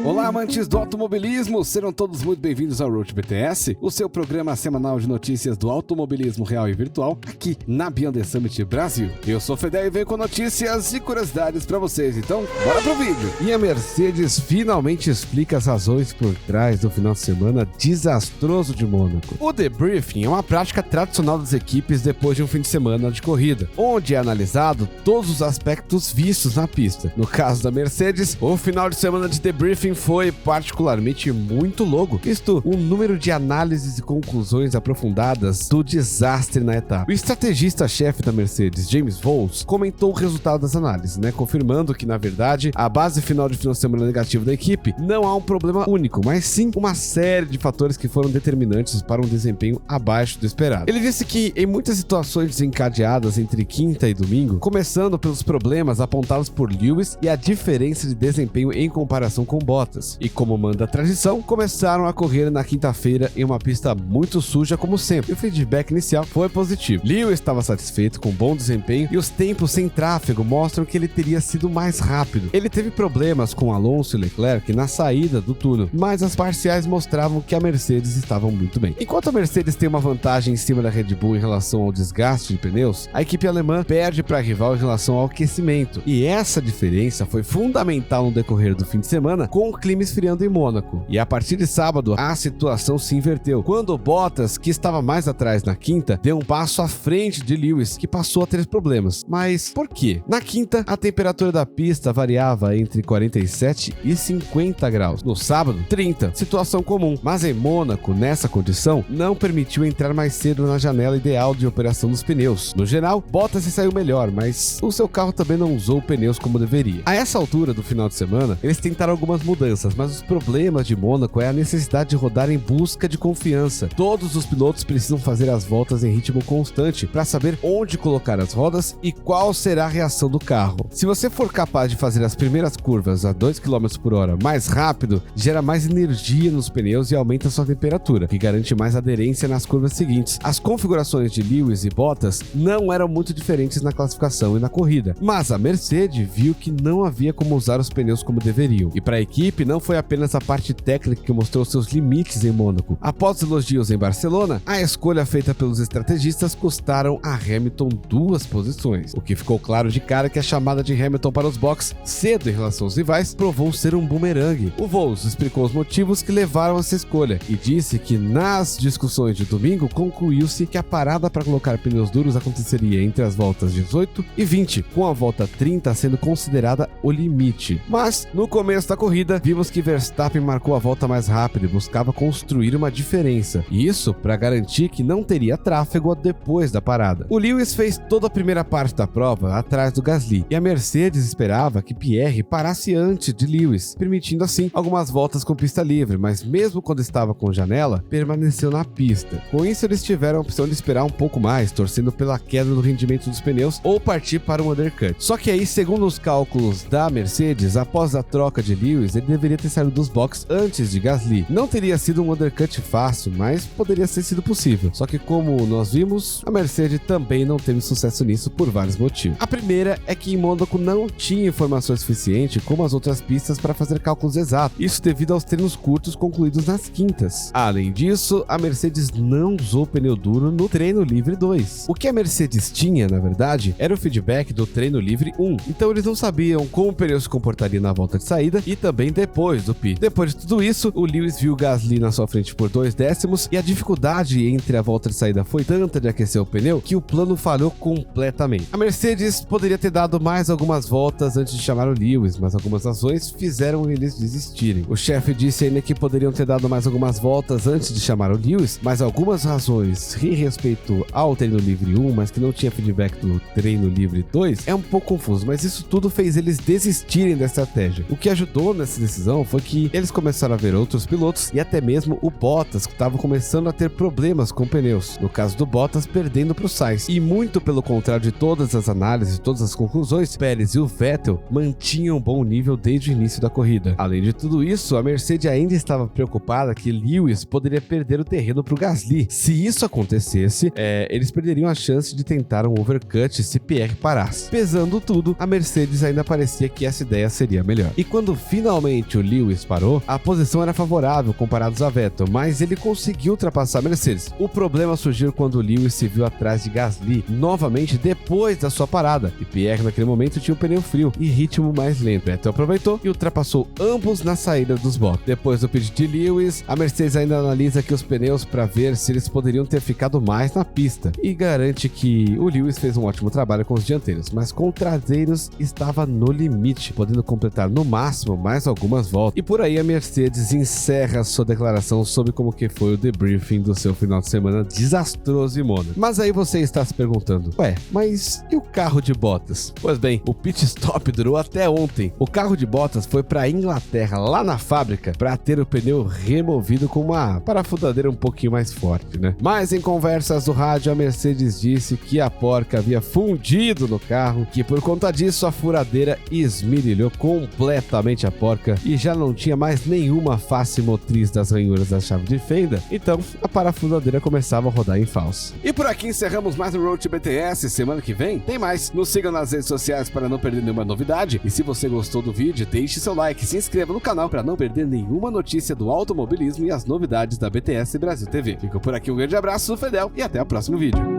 Olá, amantes do automobilismo, serão todos muito bem-vindos ao Road BTS, o seu programa semanal de notícias do automobilismo real e virtual, aqui na Beyond the Summit Brasil. Eu sou o Fedel e venho com notícias e curiosidades pra vocês, então bora pro vídeo! E a Mercedes finalmente explica as razões por trás do final de semana desastroso de Mônaco. O debriefing é uma prática tradicional das equipes depois de um fim de semana de corrida, onde é analisado todos os aspectos vistos na pista. No caso da Mercedes, o final de semana de debriefing foi particularmente muito longo, visto um número de análises e conclusões aprofundadas do desastre na etapa. O estrategista-chefe da Mercedes, James Vowles, comentou o resultado das análises, confirmando que, na verdade, a base final de semana negativa da equipe não há um problema único, mas sim uma série de fatores que foram determinantes para um desempenho abaixo do esperado. Ele disse que, em muitas situações desencadeadas entre quinta e domingo, começando pelos problemas apontados por Lewis e a diferença de desempenho em comparação com Bottas, e como manda a tradição, começaram a correr na quinta-feira em uma pista muito suja como sempre, e o feedback inicial foi positivo. Lewis estava satisfeito com bom desempenho e os tempos sem tráfego mostram que ele teria sido mais rápido. Ele teve problemas com Alonso e Leclerc na saída do túnel, mas as parciais mostravam que a Mercedes estava muito bem. Enquanto a Mercedes tem uma vantagem em cima da Red Bull em relação ao desgaste de pneus, a equipe alemã perde para a rival em relação ao aquecimento, e essa diferença foi fundamental no decorrer do fim de semana, com o clima esfriando em Mônaco. E a partir de sábado, a situação se inverteu, quando o Bottas, que estava mais atrás na quinta, deu um passo à frente de Lewis, que passou a ter problemas. Mas por quê? Na quinta, a temperatura da pista variava entre 47 e 50 graus. No sábado, 30, situação comum. Mas em Mônaco, nessa condição, não permitiu entrar mais cedo na janela ideal de operação dos pneus. No geral, Bottas se saiu melhor, mas o seu carro também não usou pneus como deveria. A essa altura do final de semana, eles tentaram algumas mudanças, mas os problemas de Mônaco é a necessidade de rodar em busca de confiança. Todos os pilotos precisam fazer as voltas em ritmo constante para saber onde colocar as rodas e qual será a reação do carro. Se você for capaz de fazer as primeiras curvas a 2 km por hora mais rápido, gera mais energia nos pneus e aumenta sua temperatura, que garante mais aderência nas curvas seguintes. As configurações de Lewis e Bottas não eram muito diferentes na classificação e na corrida, mas a Mercedes viu que não havia como usar os pneus como deveriam, e para a equipe não foi apenas a parte técnica que mostrou seus limites em Mônaco. Após elogios em Barcelona, a escolha feita pelos estrategistas custaram a Hamilton 2 posições, o que ficou claro de cara que a chamada de Hamilton para os boxes cedo em relação aos rivais provou ser um bumerangue. O Vowles explicou os motivos que levaram a essa escolha e disse que nas discussões de domingo concluiu-se que a parada para colocar pneus duros aconteceria entre as voltas 18 e 20, com a volta 30 sendo considerada o limite. Mas no começo da corrida vimos que Verstappen marcou a volta mais rápida e buscava construir uma diferença, e isso para garantir que não teria tráfego depois da parada. O Lewis fez toda a primeira parte da prova atrás do Gasly, e a Mercedes esperava que Pierre parasse antes de Lewis, permitindo assim algumas voltas com pista livre, mas mesmo quando estava com janela, permaneceu na pista. Com isso, eles tiveram a opção de esperar um pouco mais, torcendo pela queda do rendimento dos pneus ou partir para um undercut. Só que aí, segundo os cálculos da Mercedes, após a troca de Lewis, ele deveria ter saído dos boxes antes de Gasly. Não teria sido um undercut fácil, mas poderia ter sido possível. Só que, como nós vimos, a Mercedes também não teve sucesso nisso por vários motivos. A primeira é que em Mônaco não tinha informação suficiente como as outras pistas para fazer cálculos exatos, isso devido aos treinos curtos concluídos nas quintas. Além disso, a Mercedes não usou pneu duro no treino livre 2. O que a Mercedes tinha, na verdade, era o feedback do treino livre 1, então eles não sabiam como o pneu se comportaria na volta de saída e também depois do pit. Depois de tudo isso, o Lewis viu o Gasly na sua frente por 2 décimos e a dificuldade entre a volta de saída foi tanta de aquecer o pneu que o plano falhou completamente. A Mercedes poderia ter dado mais algumas voltas antes de chamar o Lewis, mas algumas razões fizeram eles desistirem. O chefe disse ainda que poderiam ter dado mais algumas voltas antes de chamar o Lewis, mas algumas razões em respeito ao treino livre 1, mas que não tinha feedback do treino livre 2, é um pouco confuso, mas isso tudo fez eles desistirem da estratégia. O que ajudou nessa decisão foi que eles começaram a ver outros pilotos e até mesmo o Bottas, que estava começando a ter problemas com pneus. No caso do Bottas, perdendo para o Sainz. E muito pelo contrário de todas as análises e todas as conclusões, Pérez e o Vettel mantinham um bom nível desde o início da corrida. Além de tudo isso, a Mercedes ainda estava preocupada que Lewis poderia perder o terreno para o Gasly. Se isso acontecesse, eles perderiam a chance de tentar um overcut se Pierre parasse. Pesando tudo, a Mercedes ainda parecia que essa ideia seria melhor. E quando finalmente finalmente o Lewis parou, a posição era favorável comparados a Vettel, mas ele conseguiu ultrapassar a Mercedes. O problema surgiu quando o Lewis se viu atrás de Gasly, novamente depois da sua parada, e Pierre naquele momento tinha um pneu frio e ritmo mais lento. Vettel aproveitou e ultrapassou ambos na saída dos boxes. Depois do pit de Lewis, a Mercedes ainda analisa aqui os pneus para ver se eles poderiam ter ficado mais na pista, e garante que o Lewis fez um ótimo trabalho com os dianteiros, mas com os traseiros estava no limite, podendo completar no máximo mais algumas voltas. E por aí a Mercedes encerra sua declaração sobre como que foi o debriefing do seu final de semana desastroso em Mônaco. Mas aí você está se perguntando, mas e o carro de Bottas? Pois bem, o pit stop durou até ontem. O carro de Bottas foi para a Inglaterra, lá na fábrica, para ter o pneu removido com uma parafusadeira um pouquinho mais forte, né? Mas em conversas do rádio, a Mercedes disse que a porca havia fundido no carro, que por conta disso a furadeira esmirilhou completamente a porca e já não tinha mais nenhuma face motriz das ranhuras da chave de fenda, então a parafusadeira começava a rodar em falso. E por aqui encerramos mais um Road to BTS. Semana que vem tem mais. Nos sigam nas redes sociais para não perder nenhuma novidade, e se você gostou do vídeo, deixe seu like e se inscreva no canal para não perder nenhuma notícia do automobilismo e as novidades da BTS Brasil TV. Fico por aqui, um grande abraço do Fedel e até o próximo vídeo.